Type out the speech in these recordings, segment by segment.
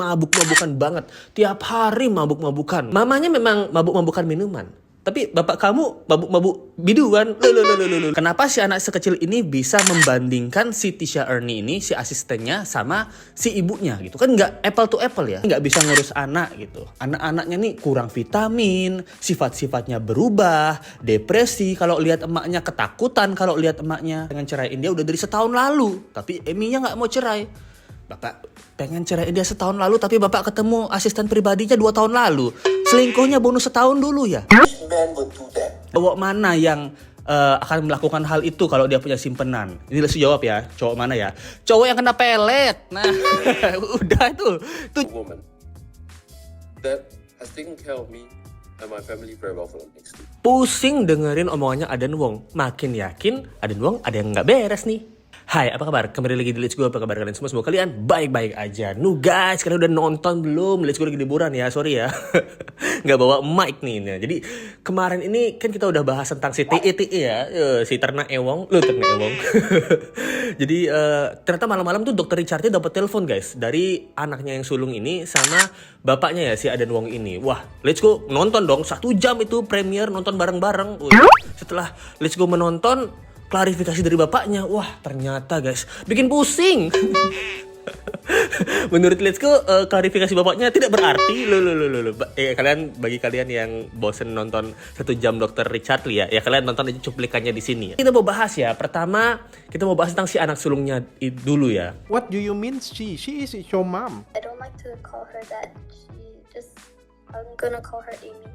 Mabuk-mabukan banget. Tiap hari mabuk-mabukan. Mamanya memang mabuk-mabukan minuman. Tapi bapak kamu mabuk-mabuk biduan. Loh. Kenapa si anak sekecil ini bisa membandingkan si Tisha Ernie ini, si asistennya, sama si ibunya gitu? Kan nggak apple to apple ya. Nggak bisa ngurus anak gitu. Anak-anaknya nih kurang vitamin, sifat-sifatnya berubah, depresi. Kalau lihat emaknya ketakutan, kalau lihat emaknya pengen ceraiin dia udah dari setahun lalu. Tapi Eminya nggak mau cerai. Bapak pengen ceraiin dia setahun lalu, tapi bapak ketemu asisten pribadinya 2 tahun lalu. Selingkuhnya bonus setahun dulu ya. Cowok mana yang akan melakukan hal itu kalau dia punya simpenan? Ini harus jawab ya, cowok mana ya? Cowok yang kena pelet. Nah, udah itu. Woman that has taken care of me and my family very well for the next 2 years. Pusing dengerin omongannya Aden Wong. Makin yakin Aden Wong ada yang nggak beres nih. Hai, apa kabar? Kembali lagi di Let's Go. Apa kabar kalian semua? Semoga kalian baik-baik aja. Guys, kalian udah nonton belum? Let's Go lagi liburan ya, sorry ya. Nggak bawa mic nih. Nah, jadi kemarin ini kan kita udah bahas tentang si TE ya. Si Terna Ewong. Terna Ewong. Jadi ternyata malam-malam tuh Dr. Richardnya dapat telepon guys. Dari anaknya yang sulung ini sama bapaknya ya, si Aden Wong ini. Wah, Let's Go nonton dong. 1 jam itu premier nonton bareng-bareng. Setelah Let's Go menonton, klarifikasi dari bapaknya, wah ternyata guys bikin pusing. Menurut Let's Go, klarifikasi bapaknya tidak berarti. Kalian, bagi kalian yang bosen nonton 1 jam Dr. Richard Lee ya kalian nonton aja cuplikannya di sini ya. Kita mau bahas ya, pertama kita mau bahas tentang si anak sulungnya dulu ya. What do you mean she? She is your mom. I don't like to call her that. I'm gonna call her Amy.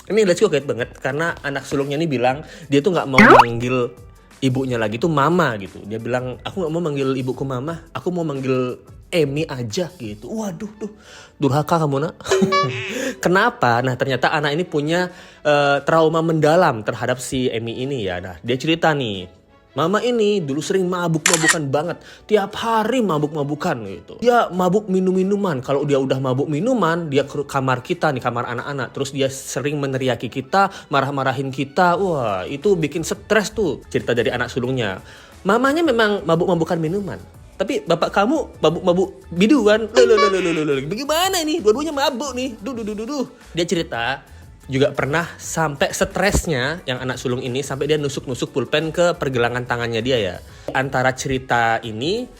Ini Let's Go kaget banget karena anak sulungnya ini bilang dia tuh nggak mau manggil ibunya lagi tuh mama gitu. Dia bilang, aku gak mau manggil ibuku mama, aku mau manggil Amy aja gitu. Waduh tuh, durhaka kamu nak. Kenapa? Nah ternyata anak ini punya trauma mendalam terhadap si Amy ini ya. Nah dia cerita nih, mama ini dulu sering mabuk-mabukan banget. Tiap hari mabuk-mabukan gitu. Dia mabuk minum-minuman. Kalau dia udah mabuk minuman, dia ke kamar kita nih, kamar anak-anak. Terus dia sering meneriaki kita, marah-marahin kita. Wah, itu bikin stres tuh. Cerita dari anak sulungnya. Mamanya memang mabuk-mabukan minuman. Tapi bapak kamu mabuk-mabuk biduan. Loh. Bagaimana ini? Dua-duanya mabuk nih. Dia cerita juga pernah sampai stresnya yang anak sulung ini sampai dia nusuk-nusuk pulpen ke pergelangan tangannya dia ya. Antara cerita ini,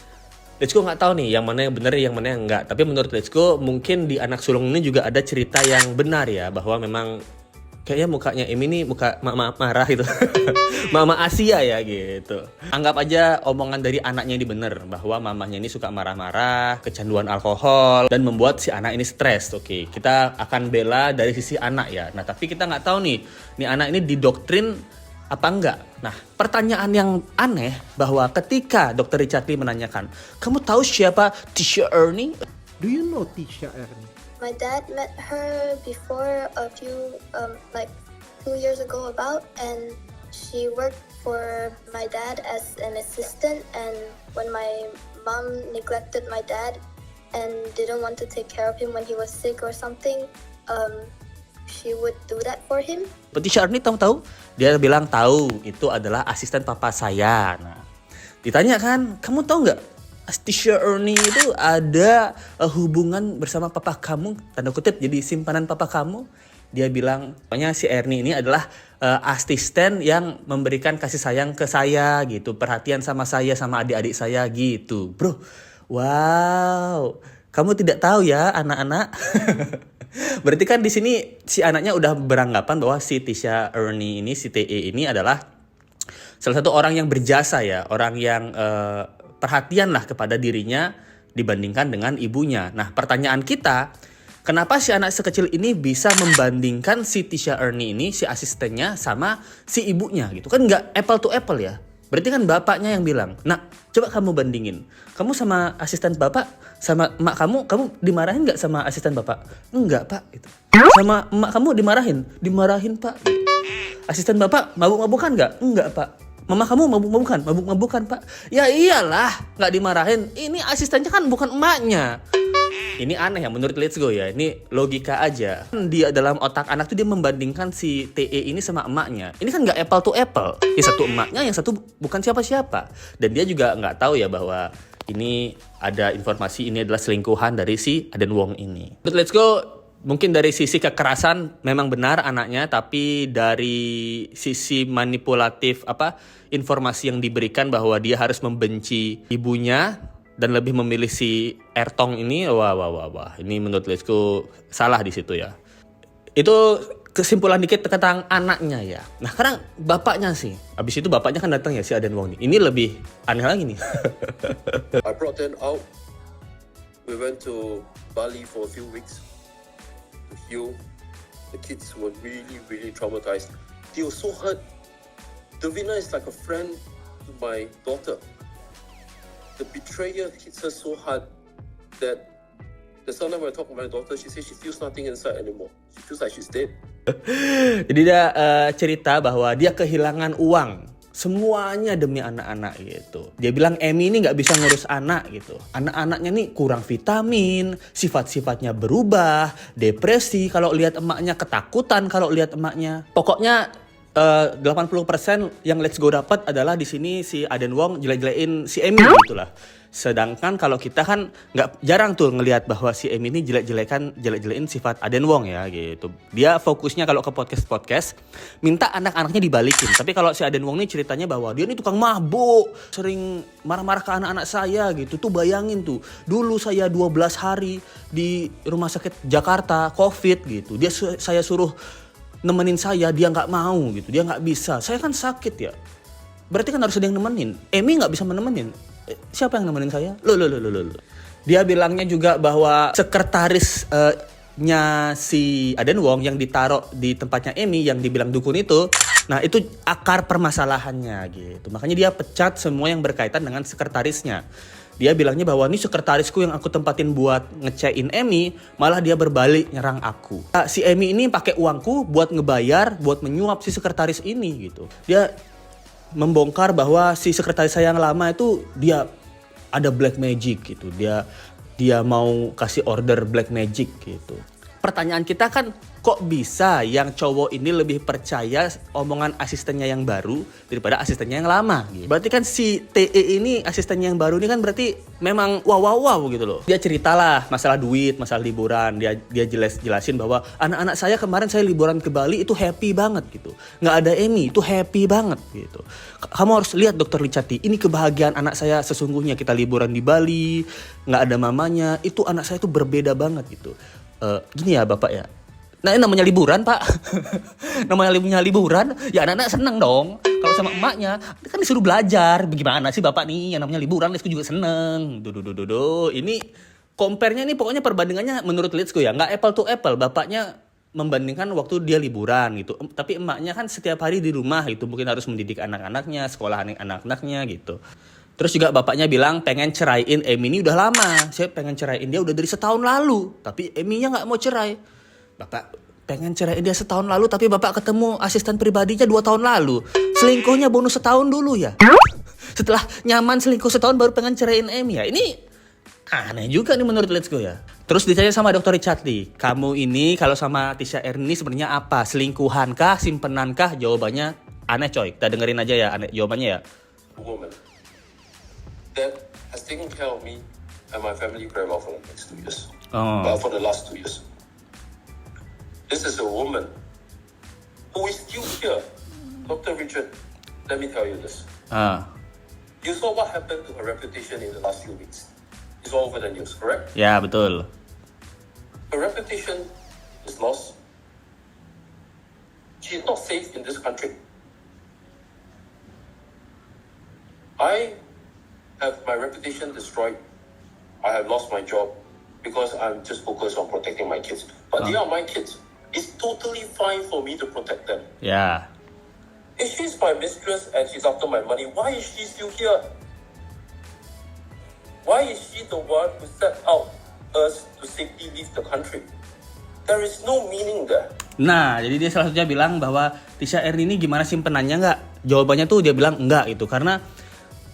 Let's Go nggak tahu nih yang mana yang benar yang mana yang enggak. Tapi menurut Let's Go mungkin di anak sulung ini juga ada cerita yang benar ya, bahwa memang kayaknya mukanya Amy nih muka mama marah gitu. Mama Asia ya gitu. Anggap aja omongan dari anaknya ini benar, bahwa mamanya ini suka marah-marah, kecanduan alkohol, dan membuat si anak ini stres. Oke, kita akan bela dari sisi anak ya. Nah tapi kita nggak tahu nih anak ini didoktrin apa enggak. Nah pertanyaan yang aneh bahwa ketika Dr. Richard Lee menanyakan, kamu tahu siapa Tisha Ernie? Do you know Tisha Ernie? My dad met her before a few, like 2 years ago and she worked for my dad as an assistant, and when my mom neglected my dad and didn't want to take care of him when he was sick or something, she would do that for him. Tisha Ernie tahu? Dia bilang tahu, itu adalah asisten papa saya. Nah, ditanya kan, kamu tahu nggak Tisha Ernie itu ada hubungan bersama papa kamu, tanda kutip jadi simpanan papa kamu? Dia bilang, pokoknya si Ernie ini adalah asisten yang memberikan kasih sayang ke saya gitu, perhatian sama saya, sama adik-adik saya gitu. Bro, wow, kamu tidak tahu ya anak-anak? Berarti kan di sini si anaknya udah beranggapan bahwa si Tisha Ernie ini, si TE ini adalah salah satu orang yang berjasa ya, orang yang perhatian lah kepada dirinya dibandingkan dengan ibunya. Nah pertanyaan kita, kenapa si anak sekecil ini bisa membandingkan si Tisha Ernie ini, si asistennya, sama si ibunya gitu? Kan nggak apple to apple ya. Berarti kan bapaknya yang bilang, nah coba kamu bandingin. Kamu sama asisten bapak, sama emak kamu dimarahin nggak sama asisten bapak? Enggak pak. Gitu. Sama emak kamu dimarahin? Dimarahin pak. Gitu. Asisten bapak mabuk-mabukan nggak? Enggak pak. Mama kamu mabuk-mabukan pak. Ya iyalah, nggak dimarahin. Ini asistennya kan bukan emaknya. Ini aneh ya menurut Let's Go ya. Ini logika aja. Dia dalam otak anak tuh dia membandingkan si TE ini sama emaknya. Ini kan nggak apple to apple. Yang satu emaknya, yang satu bukan siapa-siapa. Dan dia juga nggak tahu ya bahwa ini ada informasi ini adalah selingkuhan dari si Aden Wong ini. But let's go. Mungkin dari sisi kekerasan memang benar anaknya, tapi dari sisi manipulatif informasi yang diberikan bahwa dia harus membenci ibunya dan lebih memilih si Ertong ini, wah. Ini menurut let's go salah di situ ya. Itu kesimpulan dikit tentang anaknya ya. Nah sekarang bapaknya sih. Abis itu bapaknya kan datang ya si Aden Wong ini lebih aneh lagi nih. I brought them out. We went to Bali for a few weeks to heal. The kids were really, really traumatized. They were so hurt. Davina is like a friend to my daughter. The betrayer hits her so hard that the time when I talk to my daughter, she says she feels nothing inside anymore. She feels like she's dead. Jadi dia cerita bahwa dia kehilangan uang semuanya demi anak-anak gitu. Dia bilang Emi ini nggak bisa ngurus anak gitu. Anak-anaknya nih kurang vitamin, sifat-sifatnya berubah, depresi kalau lihat emaknya, ketakutan kalau lihat emaknya. Pokoknya 80% yang Let's Go dapat adalah di sini si Aden Wong jelek-jelekin si Emi gitulah. Sedangkan kalau kita kan nggak jarang tuh ngelihat bahwa si Emi ini jelek-jelekin sifat Aden Wong ya gitu. Dia fokusnya kalau ke podcast minta anak-anaknya dibalikin. Tapi kalau si Aden Wong ini ceritanya bahwa dia ini tukang mabuk, sering marah-marah ke anak-anak saya gitu. Tuh bayangin tuh, dulu saya 12 hari di rumah sakit Jakarta COVID gitu. Saya suruh nemenin saya, dia nggak mau gitu, dia nggak bisa. saya kan sakit ya, berarti kan harus ada yang nemenin. Emi nggak bisa menemenin, siapa yang nemenin saya? Loh. Dia bilangnya juga bahwa sekretarisnya si Aden Wong yang ditaruh di tempatnya Emi yang dibilang dukun itu, nah itu akar permasalahannya gitu. Makanya dia pecat semua yang berkaitan dengan sekretarisnya. Dia bilangnya bahwa ini sekretarisku yang aku tempatin buat ngecekin Emi, malah dia berbalik nyerang aku. Nah, si Emi ini pakai uangku buat ngebayar, buat menyuap si sekretaris ini gitu. Dia membongkar bahwa si sekretaris saya yang lama itu dia ada black magic gitu. Dia mau kasih order black magic gitu. Pertanyaan kita kan, kok bisa yang cowok ini lebih percaya omongan asistennya yang baru daripada asistennya yang lama gitu. Berarti kan si TE ini asistennya yang baru ini kan berarti memang wow gitu loh. Dia ceritalah masalah duit, masalah liburan. Dia jelasin bahwa anak-anak saya kemarin saya liburan ke Bali itu happy banget gitu. Nggak ada Emi itu happy banget gitu. Kamu harus lihat Dokter Licati, ini kebahagiaan anak saya sesungguhnya. Kita liburan di Bali, nggak ada mamanya, itu anak saya itu berbeda banget gitu. Gini ya Bapak ya, nah ini namanya liburan Pak. namanya liburan ya anak-anak seneng dong. Kalau sama emaknya kan disuruh belajar. Bagaimana sih Bapak nih, yang namanya liburan Let's Go juga seneng. Ini compare-nya nih, pokoknya perbandingannya menurut Let's Go ya nggak apple to apple. Bapaknya membandingkan waktu dia liburan gitu, tapi emaknya kan setiap hari di rumah gitu, mungkin harus mendidik anak-anaknya, sekolahan anak-anaknya gitu. Terus juga bapaknya bilang pengen ceraiin Emi ini udah lama. Saya pengen ceraiin dia udah dari setahun lalu, tapi Eminya nggak mau cerai. Bapak pengen ceraiin dia setahun lalu, tapi bapak ketemu asisten pribadinya 2 tahun lalu. Selingkuhnya bonus setahun dulu ya. Setelah nyaman selingkuh setahun baru pengen ceraiin Emi ya. Ini aneh juga nih menurut Let's Go ya. Terus ditanya sama Dokter Licati, kamu ini kalau sama Tisha Erni sebenarnya apa? Selingkuhan kah? Simpenan kah? Jawabannya aneh coy. Kita dengerin aja ya aneh jawabannya ya. Woman that has taken care of me and my family very well for the next 2 years. For the last 2 years. This is a woman who is still here. Dr. Richard, let me tell you this. You saw what happened to her reputation in the last few weeks. It's all over the news, correct? Ya, betul. Her reputation is lost. She is not safe in this country. I have my reputation destroyed. I have lost my job because I'm just focused on protecting my kids. But they are my kids. It's totally fine for me to protect them. Yeah. If she's my mistress and she's after my money, why is she still here? Why is she the one who set out us to safely leave the country? There is no meaning there. Nah, jadi dia salah satunya bilang bahwa Tisha Erni ini gimana simpenannya nggak? Jawabannya tuh dia bilang enggak gitu, karena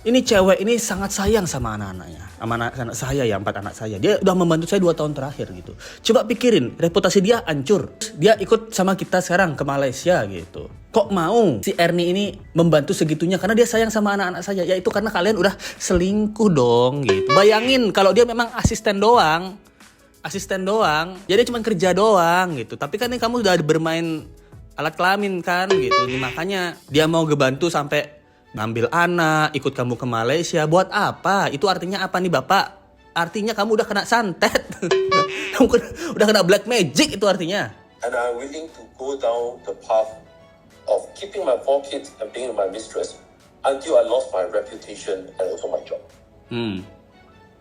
Ini cewek ini sangat sayang sama anak-anaknya, sama anak saya ya, 4 anak saya. Dia udah membantu saya 2 tahun terakhir gitu. Coba pikirin, reputasi dia hancur. Dia ikut sama kita sekarang ke Malaysia gitu. Kok mau si Ernie ini membantu segitunya? Karena dia sayang sama anak-anak saya. Ya itu karena kalian udah selingkuh dong gitu. Bayangin kalau dia memang asisten doang, jadi cuma kerja doang gitu. Tapi kan ini kamu udah bermain alat kelamin kan gitu. Makanya dia mau ngebantu sampai ngambil anak, ikut kamu ke Malaysia. Buat apa? Itu artinya apa nih Bapak? Artinya kamu udah kena santet. Kamu udah kena black magic itu artinya. And I'm willing to go down the path of keeping my 4 kids and being my mistress until I lost my reputation and also my job.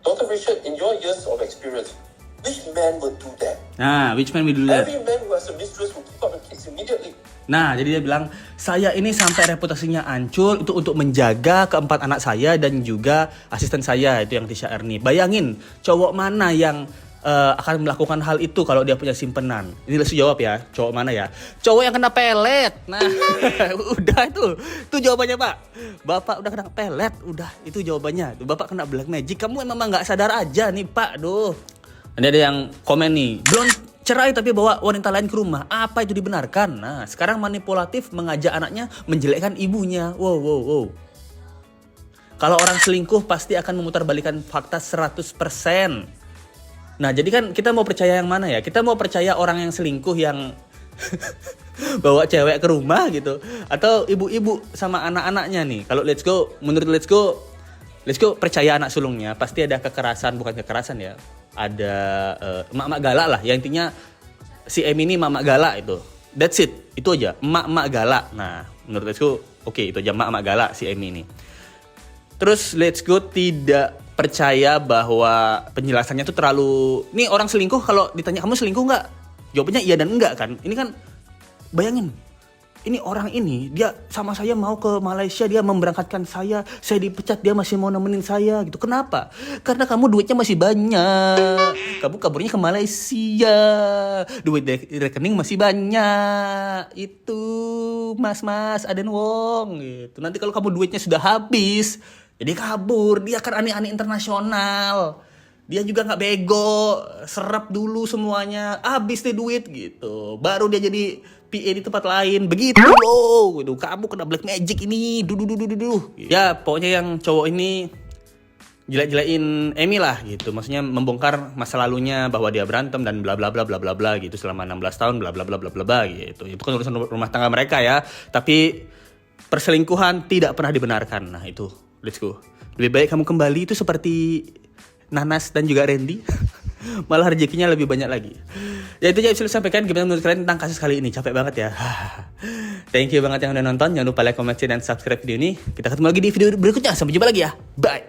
Dr. Richard, in your years of experience, which man would do that? Nah, which man will do that? Every man who has a mistress will keep up the kids immediately. Nah, jadi dia bilang, saya ini sampai reputasinya hancur itu untuk menjaga keempat anak saya dan juga asisten saya, itu yang Tisha Ernie. Bayangin, cowok mana yang akan melakukan hal itu kalau dia punya simpenan? Ini harus jawab ya, cowok mana ya? Cowok yang kena pelet. Nah, udah itu jawabannya Pak. Bapak udah kena pelet, udah itu jawabannya. Bapak kena black magic, kamu memang nggak sadar aja nih Pak, duh. Ini ada yang komen nih, belum cerai tapi bawa wanita lain ke rumah. Apa itu dibenarkan? Nah, sekarang manipulatif mengajak anaknya menjelekkan ibunya. Wow. Kalau orang selingkuh pasti akan memutarbalikkan fakta 100%. Nah, jadi kan kita mau percaya yang mana ya? Kita mau percaya orang yang selingkuh yang bawa cewek ke rumah gitu, atau ibu-ibu sama anak-anaknya nih? Kalau menurut Let's Go percaya anak sulungnya pasti ada kekerasan, bukan kekerasan ya. Ada emak-emak galak lah. Yang intinya si Emi ini emak-emak galak itu. That's it. Itu aja. Emak-emak galak. Nah, menurut Let's Go oke, itu aja emak-emak galak si Emi ini. Terus Let's Go tidak percaya bahwa penjelasannya tuh terlalu... Nih orang selingkuh kalau ditanya kamu selingkuh nggak? Jawabannya iya dan enggak kan. Ini kan bayangin. Ini orang ini, dia sama saya mau ke Malaysia, dia memberangkatkan saya dipecat, dia masih mau nemenin saya gitu. Kenapa? Karena kamu duitnya masih banyak. Kamu kaburnya ke Malaysia. Duit di rekening masih banyak. Itu mas Aden Wong gitu. Nanti kalau kamu duitnya sudah habis, jadi kabur. Dia kan aneh-aneh internasional. Dia juga nggak bego, serap dulu semuanya, habis deh duit gitu. Baru dia jadi PA di tempat lain, begitu loh. Gitu. Kamu kena black magic ini, duh. Ya pokoknya yang cowok ini jelek-jelekin Emi lah gitu. Maksudnya membongkar masa lalunya bahwa dia berantem dan bla bla bla bla bla bla gitu selama 16 tahun bla bla bla bla bla gitu. Itu kan urusan rumah tangga mereka ya. Tapi perselingkuhan tidak pernah dibenarkan. Nah itu, Let's Go. Lebih baik kamu kembali itu seperti Nanas dan juga Randy. Malah rezekinya lebih banyak lagi. Ya itu aja bisa sampaikan. Gimana menurut kalian tentang kasus kali ini? Capek banget ya. Thank you banget yang udah nonton. Jangan lupa like, comment, share, dan subscribe video ini. Kita ketemu lagi di video berikutnya. Sampai jumpa lagi ya. Bye.